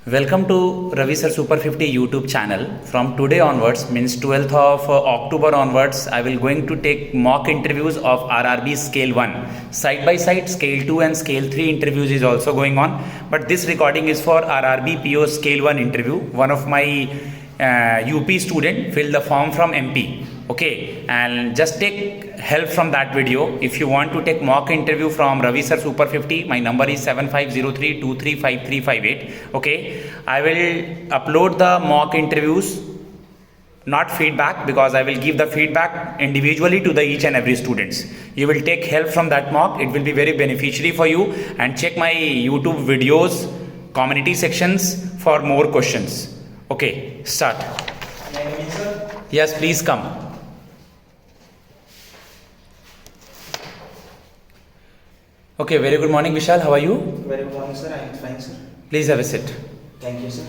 Welcome to Ravi Sir Super 50 YouTube channel. From today onwards, means 12th of October onwards, I will going to take mock interviews of RRB Scale 1. Side by side, Scale 2 and Scale 3 interviews is also going on. But this recording is for RRB PO Scale 1 interview. One of my UP student filled the form from MP. Okay, and just take help from that video. If you want to take mock interview from Ravi Sir Super 50, my number is 7503235358. Okay, I will upload the mock interviews, not feedback, because I will give the feedback individually to the each and every students. You will take help from that mock. It will be very beneficiary for you. And check my YouTube videos, community sections for more questions. Okay, start. My name is sir. Yes, please come. Okay, very good morning, Vishal. How are you? Very good morning, sir. I am fine, sir. Please have a seat. Thank you, sir.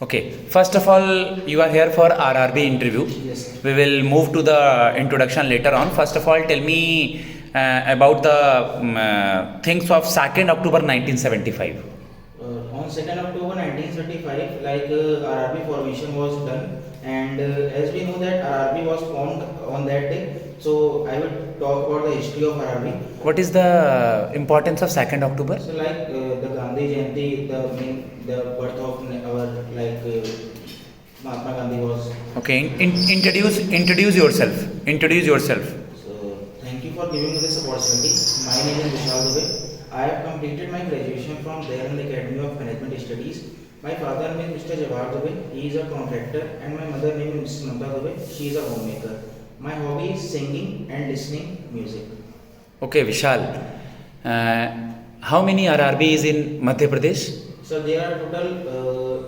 Okay, first of all, you are here for RRB interview. Yes, sir. We will move to the introduction later on. First of all, tell me about the things of 2nd October 1975. On 2nd October 1935, RRB formation was done, and as we know that RRB was formed on that day, so I will talk about the history of RRB. What is the importance of 2nd October? So the Gandhi Jayanti, the birth of our Mahatma Gandhi was. Okay, introduce yourself. Introduce yourself. So thank you for giving me this opportunity. My name is Vishal Dubey. I have completed my graduation from Dehran Academy of Management Studies. My father name is Mr. Jawahar Dubey. He is a contractor, and my mother name is Mrs. Mamta Dubey. She is a homemaker. My hobby is singing and listening music. Okay, Vishal. How many RRBs in Madhya Pradesh? So there are total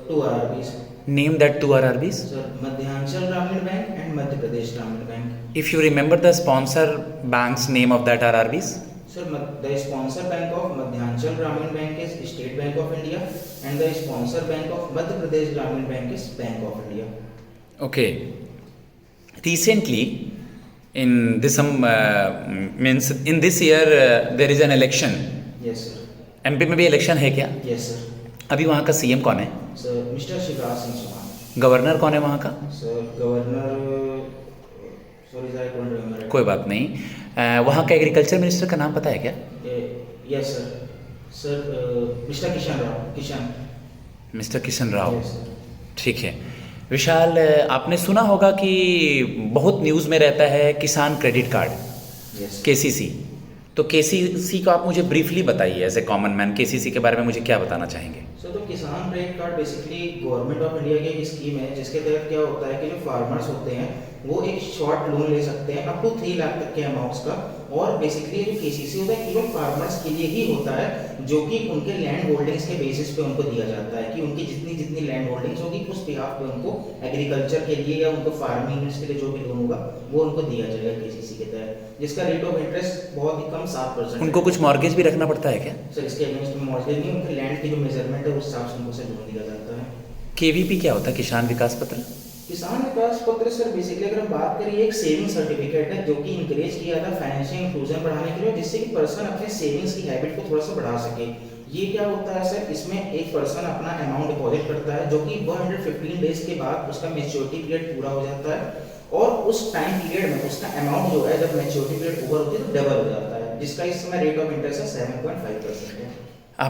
2 RRBs. Name that 2 RRBs. So Madhyanchal Gramin Bank and Madhya Pradesh Gramin Bank. If you remember the sponsor bank's name of that RRBs? So the sponsor bank of Madhyanchal Gramin Bank is State Bank of India, and the sponsor bank of Madhya Pradesh Gramin Bank is Bank of India. Okay. Recently, in this means in this year there is an election. Yes, sir. MP में भी election है क्या? Yes, sir. अभी वहाँ का CM कौन है? Sir, Mr. Shivraj Singh Chauhan. Governor कौन है वहाँ का? Sir, Governor. Sorry, sir, I don't remember. कोई बात नहीं. वहाँ का एग्रीकल्चर मिनिस्टर का नाम पता है क्या? Yes, sir. Sir, Mr. Kishan Rao. Kishan. Mister Kishan Rao. Yes, sir. ठीक है. विशाल, आपने सुना होगा कि बहुत न्यूज़ में रहता है Kisan credit card, Yes. KCC. तो केसीसी को आप मुझे ब्रीफली बताइए as a common man, KCC के बारे में मुझे क्या बताना चाहेंगे? तो Kisan credit card basically government of India की एक स्कीम है, जिसके तहत क्या होता है कि जो फार्मर्स होते हैं वो एक शॉर्ट लोन ले सकते हैं अप टू 3 लाख तक के अमाउंट्स का। और बेसिकली जो केसीसी होता है केवल फार्मर्स के लिए ही होता है, जो कि उनके लैंड होल्डिंग्स के बेसिस पे उनको दिया जाता है कि उनकी जितनी लैंड होल्डिंग्स होगी उस बिहाफ पे उनको एग्रीकल्चर के लिए या उनको फार्मिंग यूनिट्स के लिए जो भी लोन होगा वो उनको दिया जाएगा केसीसी के तहत, जिसका रेट ऑफ इंटरेस्ट बहुत ही कम 7%। उनको कुछ मॉर्गेज भी रखना पड़ता है क्या? सर, इसके अगेंस्ट में मॉर्गेज नहीं, उनके लैंड की जो मेजरमेंट है उस हिसाब से उनको लोन दिया जाता है। केवीपी क्या होता है, किसान विकास पत्र? किसान विकास पत्र सर बेसिकली अगर हम बात करें एक सेविंग सर्टिफिकेट है जो कि इंकरेज किया था फाइनेंशियल इंक्लूजन बढ़ाने के लिए, जिससे कि पर्सन अपने सेविंग्स की हैबिट को थोड़ा सा बढ़ा सके। ये क्या होता है सर, इसमें एक पर्सन अपना अमाउंट डिपॉजिट करता है जो कि 115 डेज के बाद उसका मैच्योरिटी पीरियड पूरा हो जाता है, और उस टाइम पीरियड में उसका अमाउंट जो है जब मैच्योरिटी पीरियड ओवर होती है तो डबल हो जाता है, जिसका इस समय रेट ऑफ इंटरेस्ट है 7.5% है।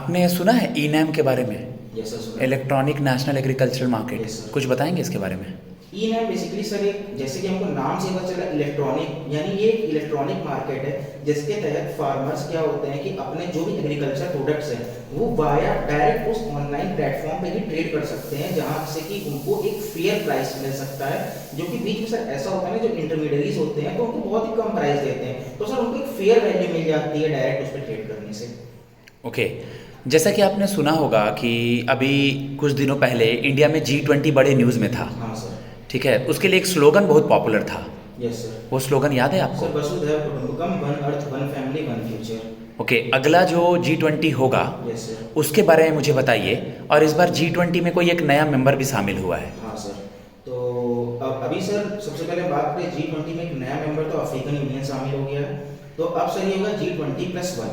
आपने सुना है ई-नैम के बारे में? यस सर, सुना। Electronic national agricultural market, Yes, sir. कुछ बताएंगे इसके बारे में? ई-नैम बेसिकली सर एक, जैसे कि हमको नाम से पता चला इलेक्ट्रॉनिक, यानी ये एक इलेक्ट्रॉनिक मार्केट है जिसके तहत फार्मर्स क्या होते हैं कि अपने जो भी एग्रीकल्चर प्रोडक्ट्स हैं वो वाया डायरेक्ट उस ऑनलाइन प्लेटफॉर्म पे ही ट्रेड कर सकते हैं, जहां से कि उनको एक फेयर प्राइस मिल सकता है। जो कि बीच में सर ऐसा होता है ना, जो इंटरमीडियरीज होते हैं तो उनको बहुत ही कम प्राइस देते हैं, तो सर उनको एक फेयर वैल्यू मिल जाती है डायरेक्ट उस पर ट्रेड करने से। ओके, जैसा कि आपने सुना होगा कि अभी कुछ दिनों पहले इंडिया में G20 बड़े न्यूज़ में था। हाँ सर। ठीक है, उसके लिए एक स्लोगन बहुत पॉपुलर था। Yes sir. वो स्लोगन याद है आपको? Sir, Vasudhaiva Kutumbakam, one earth, one family, one future. Okay, अगला जो G20 होगा यस सर। उसके बारे में मुझे बताइए। और इस बार G20 में कोई एक नया मेंबर भी शामिल हुआ है। हाँ सर, तो अभी सर सबसे पहले बात करें G20 में एक नया मेंबर तो अफ्रीकन यूनियन शामिल हो गया है। तो अब सर ये होगा G20+1।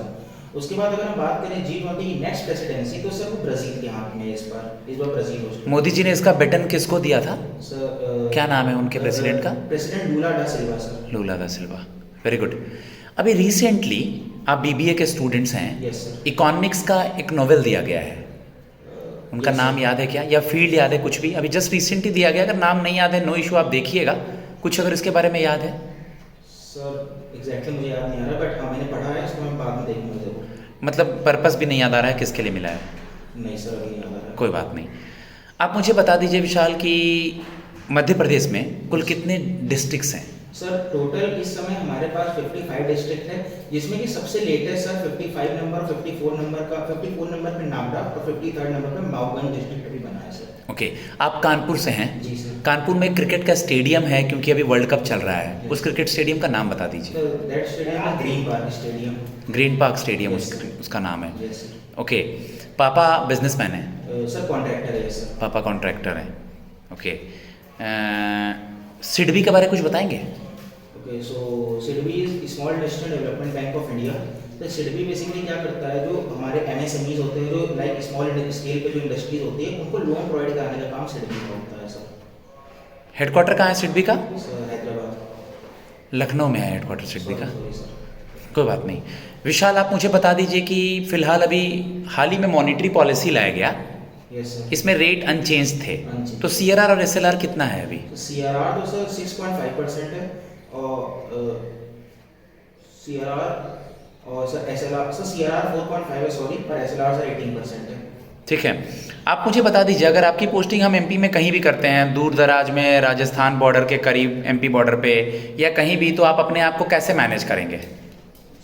उसके बाद अगर हम बात करें G20 की नेक्स्ट प्रेसिडेंसी, तो सर वो ब्राज़ील के हाथ में है इस बार ब्राज़ील होस्ट। मोदी जी ने इसका बटन किसको दिया था? सर क्या नाम है उनके प्रेसिडेंट का? प्रेसिडेंट लूला डा सिल्वा sir. Lula da Silva. Very good. अभी रिसेंटली आप बीबीए के स्टूडेंट्स हैं, यस सर। इकोनॉमिक्स का एक नोवेल दिया गया है, उनका yes, नाम याद है क्या, या फील्ड याद है कुछ भी? अभी जस्ट रिसेंटली दिया गया, अगर नाम नहीं याद है नो इशू, आप देखिएगा कुछ अगर इसके बारे में याद है। सर एग्जैक्टली मुझे याद नहीं आ रहा, बट हाँ मैंने पढ़ा है, उसको मैं बाद में देखूंगा जरूर। मतलब पर्पस भी नहीं याद आ रहा है किसके लिए मिला है? नहीं सर अभी नहीं याद आ रहा। कोई बात नहीं। आप मुझे बता दीजिए विशाल कि मध्य प्रदेश में कुल कितने डिस्ट्रिक्ट्स हैं? सर टोटल इस समय हमारे पास 55 डिस्ट्रिक्ट है, जिसमें कि सबसे लेटेस्ट सर 55 नंबर 54 नंबर पे नागदा और 53rd नंबर पे माऊगंज डिस्ट्रिक्ट अभी बना है सर। ओके, आप कानपुर से हैं। जी सर। कानपुर में क्रिकेट का स्टेडियम है, क्योंकि अभी वर्ल्ड कप चल रहा है, उस क्रिकेट स्टेडियम का नाम बता दीजिए। सर दैट स्टेडियम है green park stadium. Green park stadium Yes, sir. उसका नाम है। Yes sir. ओके, पापा बिजनेसमैन हैं? सर कॉन्ट्रैक्टर है सर। पापा कॉन्ट्रैक्टर हैं। ओके, सिडबी के बारे में कुछ बताएंगे? Okay so SIDBI is small industrial development bank of India. तो सिडबी बेसिकली क्या करता है, जो हमारे एमएसएमईज होते हैं, जो लाइक स्मॉल स्केल पे जो इंडस्ट्रीज होती है, उनको लोन प्रोवाइड कराने का काम सिडबी का होता है सर। हेडक्वार्टर कहाँ है सिडबी का? सर हैदराबाद। लखनऊ में है हेडक्वार्टर सिडबी का। Sorry sir. कोई बात नहीं। विशाल, आप मुझे बता दीजिए कि फिलहाल अभी हाल ही में मॉनेटरी पॉलिसी लाया गया, यस सर। इसमें रेट अनचेंज थे, Unchanged। तो सीआरआर और एसएलआर कितना है अभी? तो सीआरआर तो सर 6.5% है, और सीआरआर और सर एसएलआर, सर सीआरआर 4.5 है सॉरी, पर एसएलआर सर 18% है। ठीक है, आप मुझे बता दीजिए, अगर आपकी पोस्टिंग हम एमपी में कहीं भी करते हैं, दूर दराज में, राजस्थान बॉर्डर के करीब, एमपी बॉर्डर पे या कहीं भी, तो आप अपने आप को कैसे मैनेज करेंगे?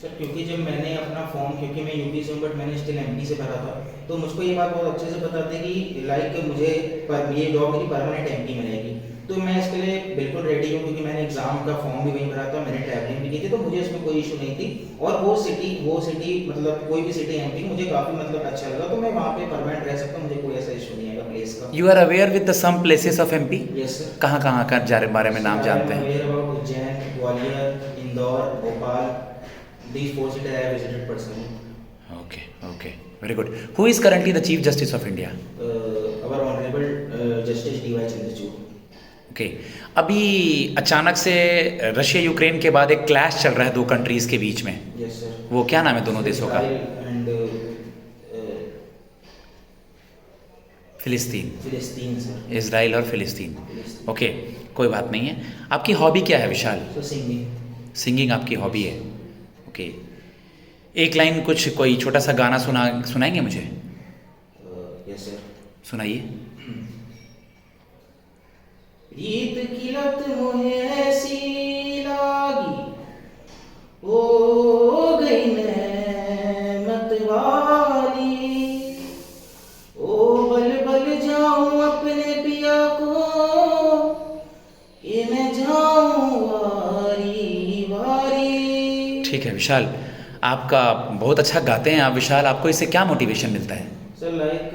सर क्योंकि जब मैंने अपना फॉर्म, क्योंकि मैं यूपी से हूँ बट मैंने स्टिल एमपी से भरा था, तो मुझको ये बात बहुत अच्छे से पता थी कि लाइक मुझे ये जॉब मेरी परमानेंट एमपी में रहेगी, तो मैं इसके लिए बिल्कुल रेडी हूँ, क्योंकि मैंने एग्जाम का फॉर्म भी वहीं भरा था, मैंने ट्रैवलिंग भी की थी, तो मुझे इसमें कोई इशू नहीं थी। और वो सिटी मतलब कोई भी सिटी एमपी मुझे काफ़ी मतलब अच्छा लगा, तो मैं वहाँ पे परमानेंट रह सकता हूँ, मुझे कोई ऐसा इशू नहीं आएगा प्लेस का। You are aware with the some places of MP? Yes sir. कहाँ कहाँ का बारे में नाम जानते हैं? Ujjain, Gwalior, Indore, Bhopal, these 4 cities I have visited personally. Okay okay, very good. Who is currently the chief justice of India? Our honorable Justice D.Y. Chandrachud. ओके, अभी अचानक से रशिया यूक्रेन के बाद एक क्लैश चल रहा है दो कंट्रीज के बीच में, Yes sir. वो क्या नाम है दोनों देशों का? And फिलिस्तीन। Philistine sir. इजराइल और फिलिस्तीन। Philistine. ओके, कोई बात नहीं है। आपकी हॉबी क्या है विशाल? So singing. सिंगिंग आपकी हॉबी है? ओके, एक लाइन कुछ कोई छोटा सा गाना सुनाएंगे मुझे? Yes sir. सुनाइए। रीत की लत मोहे ऐसी लागी, ओ गई नेमत वाली, ओ बल बल जाऊं अपने पिया को, ये मैं जाऊं वारी वारी। ठीक है विशाल, आपका बहुत अच्छा गाते हैं आप विशाल, आपको इससे क्या मोटिवेशन मिलता है? सर लाइक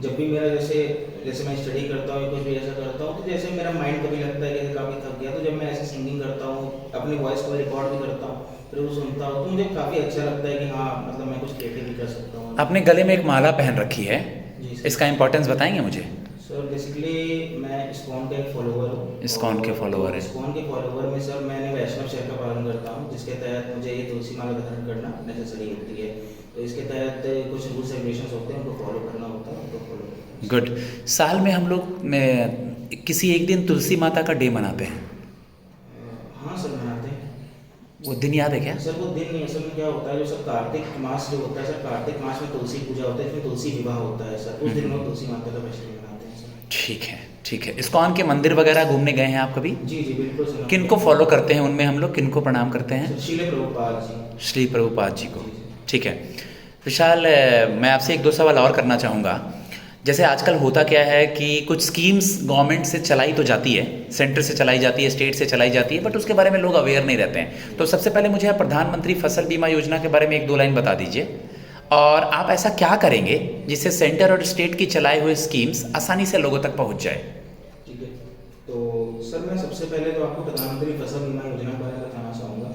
जब भी मेरा जैसे मैं स्टडी करता हूँ या कुछ भी ऐसा करता हूँ, तो जैसे मेरा माइंड कभी लगता है कि काफ़ी थक गया, तो जब मैं ऐसे सिंगिंग करता हूँ, अपनी वॉइस को रिकॉर्ड भी करता हूँ, फिर वो सुनता हूँ, तो मुझे काफ़ी अच्छा लगता है कि हाँ मतलब मैं कुछ क्रिएटिव भी कर सकता हूँ। आपने गले में एक माला पहन रखी है, जी सर। इसका इंपॉर्टेंस बताएंगे मुझे? सर बेसिकली मैं इस्कॉन का एक फॉलोवर हूँ। इस्कॉन के follower हैं। इस्कॉन के फॉलोवर में सर मैंने वैष्णव शहर का पालन करता हूँ, जिसके तहत मुझे ये तुलसी माला धारण करना नेसेसरी होती है, तो इसके तहत कुछ रूल्स रेगुलेशंस होते हैं, उनको फॉलो करना होता है, उनको फॉलो करता हूँ। गुड। साल में हम लोग किसी एक दिन तुलसी माता का डे मनाते हैं, हाँ सर मनाते हैं। वो दिन याद है क्या? सर वो दिन नहीं, असल में क्या होता है, जो सर कार्तिक मास जो होता है सर, कार्तिक मास में तुलसी पूजा होता है, इसमें तुलसी विवाह होता है सर, उस दिन लोग तुलसी माता का फेस्टिवल मनाते हैं सर। ठीक है ठीक है। इस्कॉन के मंदिर वगैरह घूमने गए हैं आप कभी? जी जी बिल्कुल सर। किनको फॉलो करते हैं उनमें हम लोग, किनको प्रणाम करते हैं? सर श्रील प्रभुपाद जी। श्री प्रभुपाद जी को। जी, जी। ठीक है विशाल, मैं आपसे एक दो सवाल और करना चाहूँगा। जैसे आजकल होता क्या है कि कुछ स्कीम्स गवर्नमेंट से चलाई तो जाती है, सेंटर से चलाई जाती है, स्टेट से चलाई जाती है, बट उसके बारे में लोग अवेयर नहीं रहते हैं। तो सबसे पहले मुझे आप प्रधानमंत्री फसल बीमा योजना के बारे में एक दो लाइन बता दीजिए, और आप ऐसा क्या करेंगे जिससे सेंटर और स्टेट की चलाई हुई स्कीम्स आसानी से लोगों तक पहुँच जाए? ठीक है, तो सर मैं सबसे पहले तो आपको प्रधानमंत्री फसल बीमा योजना के बारे में बताना चाहूँगा।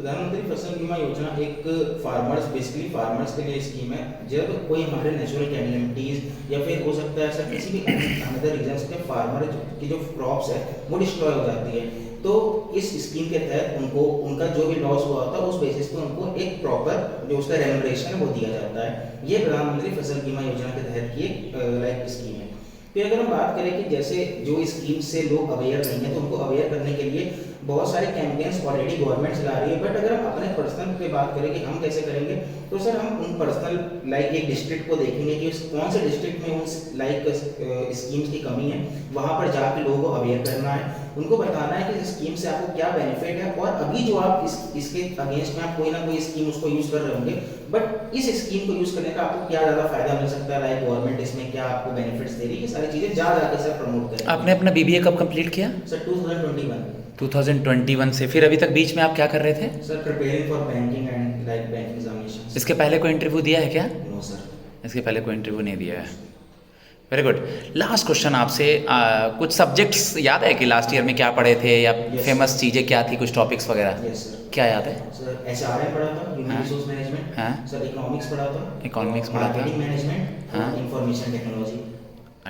प्रधानमंत्री फसल बीमा योजना एक बेसिकली फार्मर्स के लिए स्कीम है। जब कोई हमारे नेचुरल कैलेमिटीज या फिर हो सकता है ऐसा किसी भी अनदर रीजन के फार्मर की जो क्रॉप्स है वो डिस्ट्रॉय हो जाती है, तो इस स्कीम के तहत उनको उनका जो भी लॉस हुआ होता है उस बेसिस पे उनको एक प्रॉपर जो उसका रेम्यूनरेशन है वो दिया जाता है। ये प्रधानमंत्री फसल बीमा योजना के तहत की एक स्कीम है। फिर अगर हम बात करें कि जैसे जो स्कीम से लोग अवेयर नहीं है, तो उनको अवेयर करने के लिए बहुत सारे कैंपेन्स ऑलरेडी गवर्नमेंट चला रही है। बट अगर हम अपने पर्सनल पे बात करें कि हम कैसे करेंगे, तो सर हम उन पर्सनल एक डिस्ट्रिक्ट को देखेंगे कि कौन से डिस्ट्रिक्ट में उन स्कीम्स की कमी है, वहाँ पर जाकर लोगों को अवेयर करना है, उनको बताना है कि इस स्कीम से आपको क्या बेनिफिट है। और अभी जो आप इसके अगेंस्ट में आप कोई ना कोई स्कीम उसको यूज़ कर रहे होंगे, बट इस स्कीम को यूज़ करने का आपको क्या ज़्यादा फायदा मिल सकता है, लाइक गवर्नमेंट इसमें क्या आपको बेनिफिट्स दे रही है, ये सारी चीज़ें ज़्यादा आगे सर प्रमोट करें। आपने अपना BBA कब कंप्लीट किया? सर 2021। 2021 से फिर अभी तक बीच में आप क्या कर रहे थे? Sir preparing for banking and banking examinations. इसके पहले कोई इंटरव्यू दिया है क्या? No sir. इसके पहले कोई इंटरव्यू नहीं दिया है। Very good. लास्ट क्वेश्चन आपसे, कुछ सब्जेक्ट्स याद है कि लास्ट ईयर में क्या पढ़े थे, या फेमस चीज़ें क्या थी, कुछ टॉपिक्स वगैरह? Yes sir. क्या याद है? सर HRM पढ़ा था, ह्यूमन रिसोर्स मैनेजमेंट। हाँ। सर इकोनॉमिक्स पढ़ा था। इकोनॉमिक्स पढ़ा था। Marketing management. हाँ। Information technology.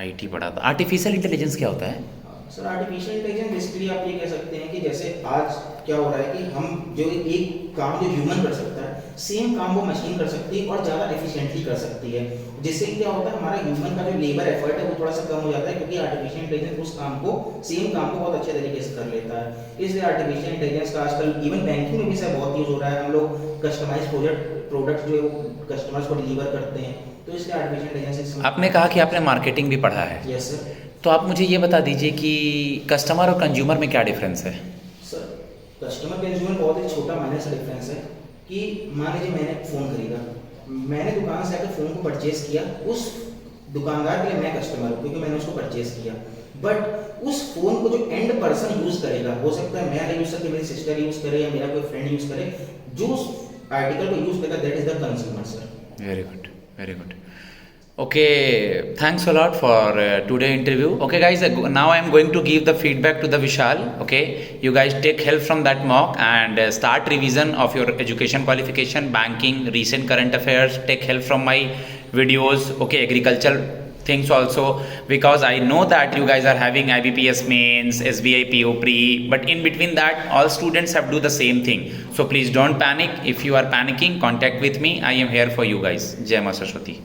IT पढ़ा था। आर्टिफिशियल इंटेलिजेंस क्या होता है? सर आर्टिफिशियल इंटेलिजेंस बेसिकली आप ये कह सकते हैं कि जैसे आज क्या हो रहा है कि हम जो एक काम जो ह्यूमन कर सकता है, सेम काम वो मशीन कर सकती है और ज़्यादा एफिशिएंटली कर सकती है, जिससे क्या होता है हमारा ह्यूमन का जो लेबर एफर्ट है वो थोड़ा सा कम हो जाता है, क्योंकि आर्टिफिशियल इंटेलिजेंस उस काम को सेम काम को बहुत अच्छे तरीके से कर लेता है। इसलिए आर्टिफिशियल इंटेलिजेंस का आजकल इवन बैंकिंग में भी सर बहुत यूज़ हो रहा है। हम लोग कस्टमाइज प्रोडक्ट जो है वो कस्टमर्स को डिलीवर करते हैं, तो इसलिए आर्टिफिशियल इंटेलिजेंस। आपने कहा कि आपने मार्केटिंग भी पढ़ा है। Yes sir. तो आप मुझे ये बता दीजिए कि कस्टमर और कंज्यूमर में क्या डिफरेंस है? सर कस्टमर कंज्यूमर बहुत ही छोटा माइनर सा डिफरेंस है कि मान लीजिए मैंने फ़ोन खरीदा, मैंने दुकान से आकर फ़ोन को परचेस किया, उस दुकानदार के लिए मैं कस्टमर हूँ क्योंकि मैंने उसको परचेस किया। बट उस फ़ोन को जो एंड पर्सन यूज़ करेगा, हो सकता है मैं यूज़ करके मेरी सिस्टर यूज़ करे या मेरा कोई फ्रेंड यूज़ करे, जो उस आर्टिकल को यूज़ करेगा that is the consumer sir. Very good, very good. Okay, thanks a lot for today interview. Okay guys, now I am going to give the feedback to the Vishal. Okay, you guys take help from that mock and start revision of your education qualification, banking, recent current affairs. Take help from my videos. Okay, agricultural things also, because I know that you guys are having IBPS mains, SBI PO pre, but in between that all students have to do the same thing. So please don't panic. If you are panicking, contact with me. I am here for you guys. Jai Maa Saraswati.